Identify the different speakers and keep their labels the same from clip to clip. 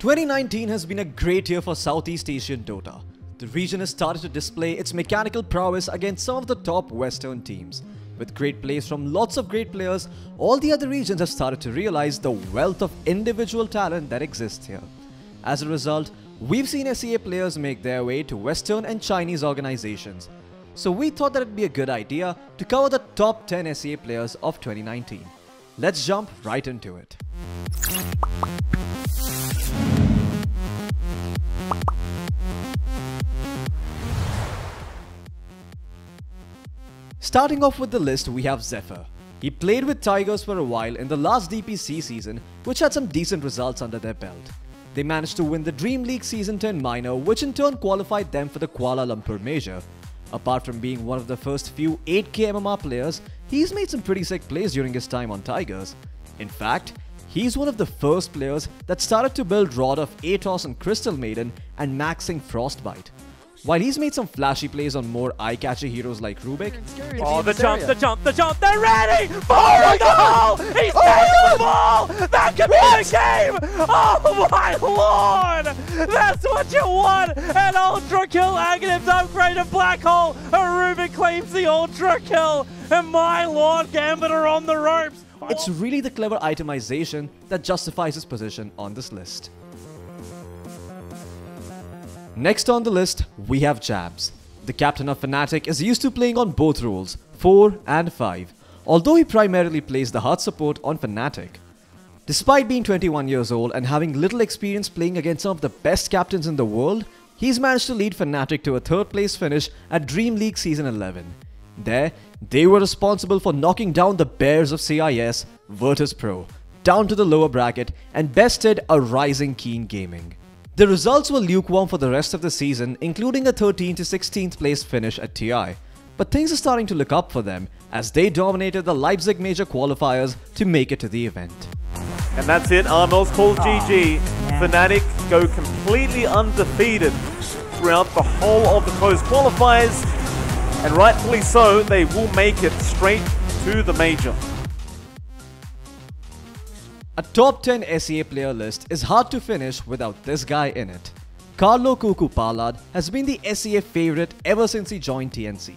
Speaker 1: 2019 has been a great year for Southeast Asian Dota. The region has started to display its mechanical prowess against some of the top Western teams. With great plays from lots of great players, all the other regions have started to realize the wealth of individual talent that exists here. As a result, we've seen SEA players make their way to Western and Chinese organizations. So we thought that it'd be a good idea to cover the top 10 SEA players of 2019. Let's jump right into it. Starting off with the list, we have Zephir. He played with Tigers for a while in the last DPC season, which had some decent results under their belt. They managed to win the Dream League Season 10 Minor, which in turn qualified them for the Kuala Lumpur Major. Apart from being one of the first few 8K MMR players, he's made some pretty sick plays during his time on Tigers. In fact, he's one of the first players that started to build Rod of Atos and Crystal Maiden and maxing Frostbite. While he's made some flashy plays on more eye-catchy heroes like Rubik.
Speaker 2: Oh, the jump, they're ready! Oh the hole! He's taking the ball! That could be the game! Oh my lord! That's what you want! An Ultra Kill Aghanims upgrade of Black Hole! A Rubik claims the Ultra Kill! And my lord, Gambit are on the ropes!
Speaker 1: It's really the clever itemization that justifies his position on this list. Next on the list, we have Champz. The captain of Fnatic is used to playing on both roles, 4 and 5, although he primarily plays the hard support on Fnatic. Despite being 21 years old and having little experience playing against some of the best captains in the world, he's managed to lead Fnatic to a 3rd place finish at Dream League Season 11. There, they were responsible for knocking down the Bears of CIS, Virtus.pro, down to the lower bracket and bested a rising Keen Gaming. The results were lukewarm for the rest of the season, including a 13th to 16th place finish at TI. But things are starting to look up for them as they dominated the Leipzig Major qualifiers to make it to the event.
Speaker 2: And that's it, Armel's called GG. Fnatic go completely undefeated throughout the whole of the closed qualifiers. And rightfully so, they will make it straight to the Major.
Speaker 1: A top 10 SEA player list is hard to finish without this guy in it. Carlo KooKoo Pallard has been the SEA favourite ever since he joined TNC.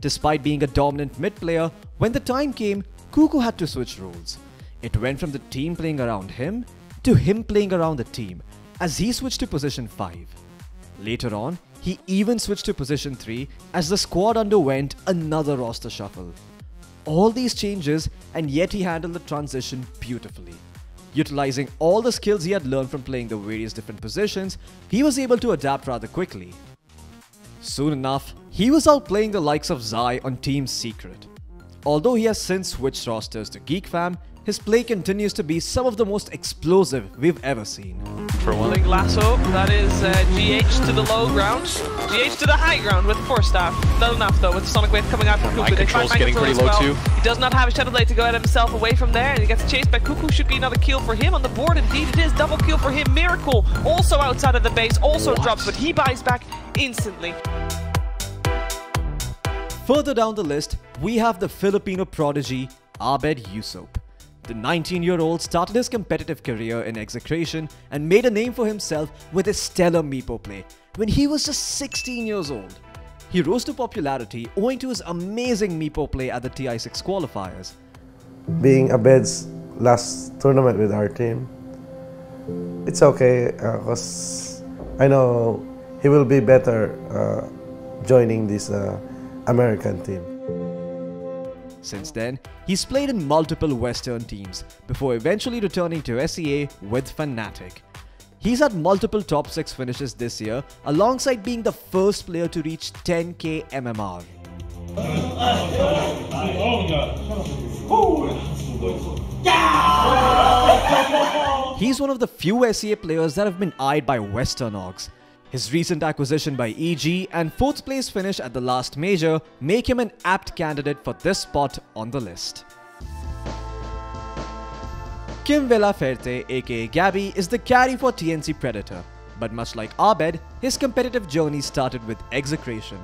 Speaker 1: Despite being a dominant mid player, when the time came, KooKoo had to switch roles. It went from the team playing around him to him playing around the team, as he switched to position 5. Later on, he even switched to position 3 as the squad underwent another roster shuffle. All these changes, and yet he handled the transition beautifully. Utilizing all the skills he had learned from playing the various different positions, he was able to adapt rather quickly. Soon enough, he was outplaying the likes of Zai on Team Secret. Although he has since switched rosters to GeekFam, his play continues to be some of the most explosive we've ever seen.
Speaker 3: For one lasso, that is GH to the low ground, GH to the high ground with 4-staff. Not enough though, with the Sonic Wave coming out from KooKoo.
Speaker 4: Mind control's getting pretty low too.
Speaker 3: He does not have a Shadow Blade to get himself away from there, and he gets chased by KooKoo. Should be another kill for him on the board. Indeed it is, double kill for him. Miracle also outside of the base, also drops, but he buys back instantly.
Speaker 1: Further down the list, we have the Filipino prodigy, Abed. The 19-year-old started his competitive career in Execration and made a name for himself with his stellar Meepo play when he was just 16 years old. He rose to popularity owing to his amazing Meepo play at the TI6 qualifiers.
Speaker 5: Being Abed's last tournament with our team, it's okay because I know he will be better joining this American team.
Speaker 1: Since then, he's played in multiple Western teams before eventually returning to SEA with Fnatic. He's had multiple top 6 finishes this year alongside being the first player to reach 10k MMR. He's one of the few SEA players that have been eyed by Western orgs. His recent acquisition by EG and 4th place finish at the last major make him an apt candidate for this spot on the list. Kim Villaferte aka Gabby is the carry for TNC Predator, but much like Abed, his competitive journey started with Execration.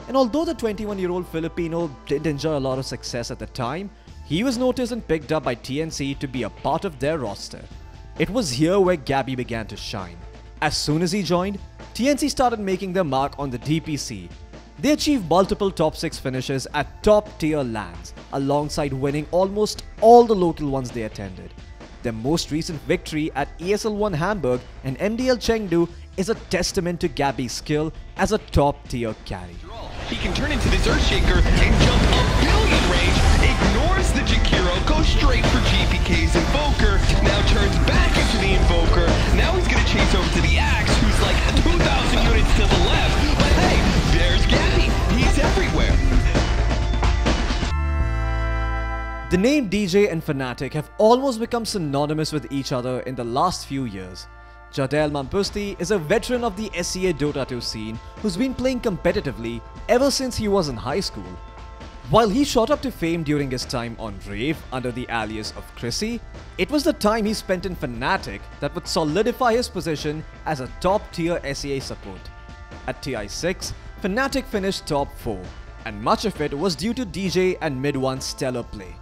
Speaker 1: And although the 21-year-old Filipino didn't enjoy a lot of success at the time, he was noticed and picked up by TNC to be a part of their roster. It was here where Gabby began to shine. As soon as he joined, TNC started making their mark on the DPC. They achieved multiple top 6 finishes at top tier LANs, alongside winning almost all the local ones they attended. Their most recent victory at ESL1 Hamburg and MDL Chengdu is a testament to Gabby's skill as a top tier carry.
Speaker 4: He can turn into this Earthshaker and jump a billion range, ignores the Jakiro, goes straight for GPK's Invoker, now turns back into the Invoker, now he's gonna chase over to the Axe, who's like 2,000 units to the left, but hey, there's Gabby, he's everywhere.
Speaker 1: The name DJ and Fnatic have almost become synonymous with each other in the last few years. Jadel Mampusti is a veteran of the SEA Dota 2 scene who's been playing competitively ever since he was in high school. While he shot up to fame during his time on Rave under the alias of Chrissy, it was the time he spent in Fnatic that would solidify his position as a top tier SEA support. At TI6, Fnatic finished top 4, and much of it was due to DJ and Mid-1's stellar play.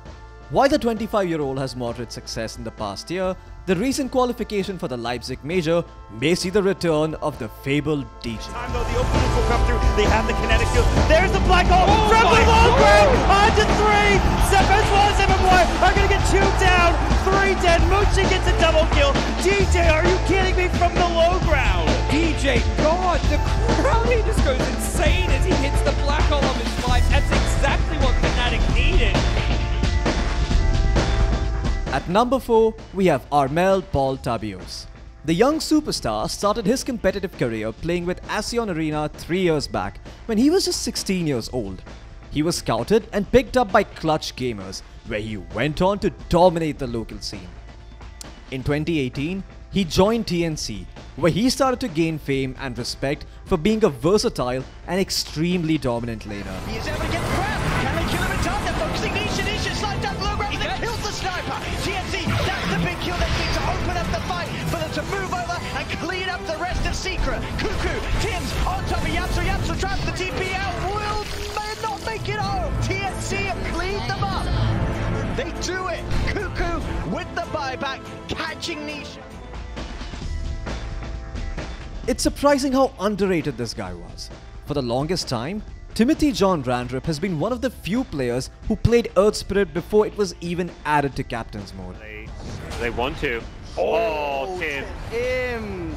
Speaker 1: While the 25-year-old has moderate success in the past year, the recent qualification for the Leipzig Major may see the return of the fabled DJ.
Speaker 2: Time though, the openings will come through. They have the kinetic shield. There's the black hole. From the low ground, on to 3. Zephir as well as MMY are going to get 2 down, 3 dead. Moochie gets a double kill. DJ, are you kidding me, from the low ground?
Speaker 6: DJ, God, the crowd here just goes insane as he hits the black hole of his life. That's exactly what Fnatic needed.
Speaker 1: At number 4, we have Armel Paul Tabios. The young superstar started his competitive career playing with Asion Arena 3 years back when he was just 16 years old. He was scouted and picked up by Clutch Gamers, where he went on to dominate the local scene. In 2018, he joined TNC, where he started to gain fame and respect for being a versatile and extremely dominant laner.
Speaker 7: He is able to get grabbed. Can they kill him in time? They're focusing Nisha slides down the low ground and then kills the sniper. TNC, that's the big kill. They need to open up the fight for them to move over and clean up the rest of Secret. KooKoo, Tim's on top of Yamsu. Yamsu traps the TP out. May not make it home. TNC have cleaned them up. They do it. KooKoo with the buyback, catching Nisha.
Speaker 1: It's surprising how underrated this guy was. For the longest time, Timothy John Randrip has been one of the few players who played Earth Spirit before it was even added to Captain's mode.
Speaker 2: They want to. Oh, Tim.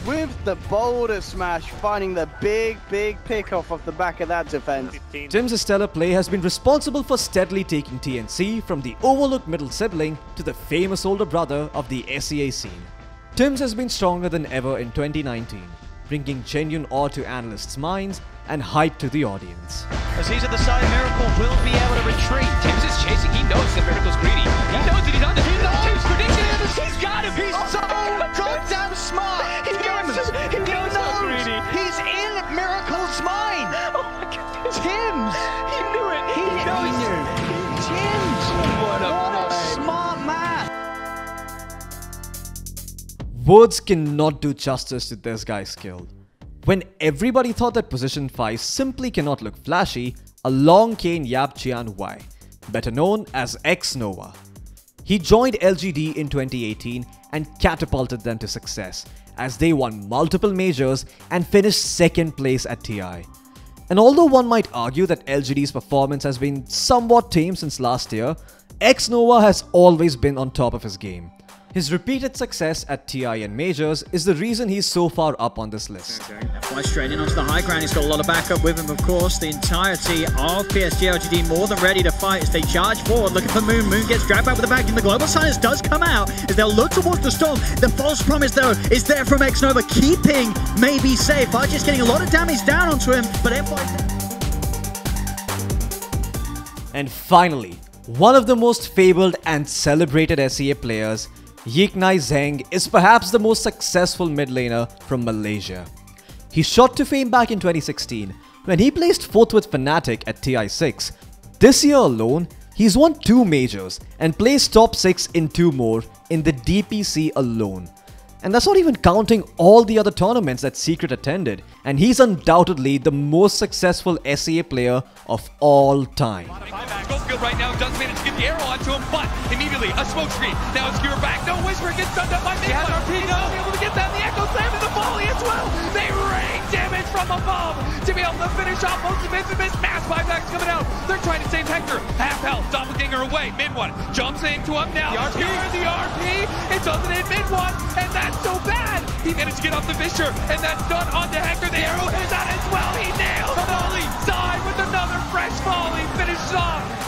Speaker 8: With the boulder smash, finding the big pick off the back of that defense.
Speaker 1: Tim's stellar play has been responsible for steadily taking TNC from the overlooked middle sibling to the famous older brother of the SEA scene. Tim's has been stronger than ever in 2019, bringing genuine awe to analysts' minds and hype to the audience.
Speaker 7: As he's at the side, Miracle will be able to retreat.
Speaker 4: Tim's is chasing, he knows that Miracle's greedy. He knows that he's on the Tim's prediction. He's got him.
Speaker 7: He's so goddamn smart. He knows. He's in Miracle's mind.
Speaker 4: Oh my goodness.
Speaker 7: Tim's.
Speaker 4: He knew it.
Speaker 7: He knew. Tim's. What a smart man.
Speaker 1: Words cannot do justice to this guy's skill. When everybody thought that position 5 simply cannot look flashy, along came Yap Jian Wai, better known as ExNoah. He joined LGD in 2018 and catapulted them to success, as they won multiple majors and finished 2nd place at TI. And although one might argue that LGD's performance has been somewhat tame since last year, ExNoah has always been on top of his game. His repeated success at TI and Majors is the reason he's so far up on this list.
Speaker 9: Fly straight in onto the high ground. He's got a lot of backup with him, of course. The entirety of PSG.LGD more than ready to fight as they charge forward. Looking for Moon. Moon gets dragged back with the back, and the global silence does come out as they'll look towards the storm. The false promise, though, is there from ExNoah. Keeping maybe safe. Archer's getting a lot of damage down onto him, but
Speaker 1: And finally, one of the most fabled and celebrated SEA players, Geekness Zheng, is perhaps the most successful mid laner from Malaysia. He shot to fame back in 2016 when he placed 4th with Fnatic at TI6. This year alone, he's won 2 majors and placed top 6 in 2 more in the DPC alone. And that's not even counting all the other tournaments that Secret attended, and he's undoubtedly the most successful SEA player of all time.
Speaker 10: Right now does manage to get the arrow onto him, but immediately a smoke screen. Now it's Gear back. No, Whisper gets stunned up by Midnight. He's not able to get that. The Echo Slam and the volley as well. They rain damage from above to be able to finish off most of Infamous. Mass buybacks coming out. They're trying to save Hector. Half health. Doppelganger away. Mid one jumps into him now. The RP. It doesn't hit mid one, and that's so bad. He managed to get off the Fisher, and that's done onto Hector. The arrow hits out as well. He nails the volley. Side with another fresh volley. Finished off.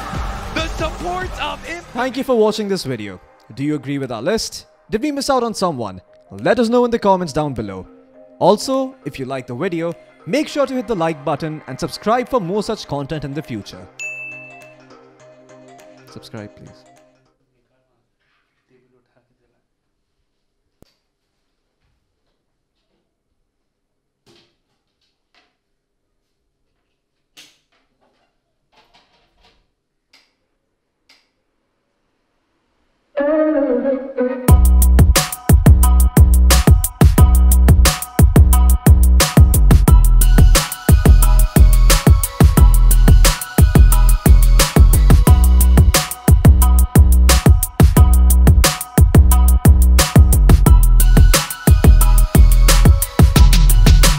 Speaker 10: The support of
Speaker 1: Thank you for watching this video. Do you agree with our list? Did we miss out on someone? Let us know in the comments down below. Also, if you like the video, make sure to hit the like button and subscribe for more such content in the future. Subscribe please.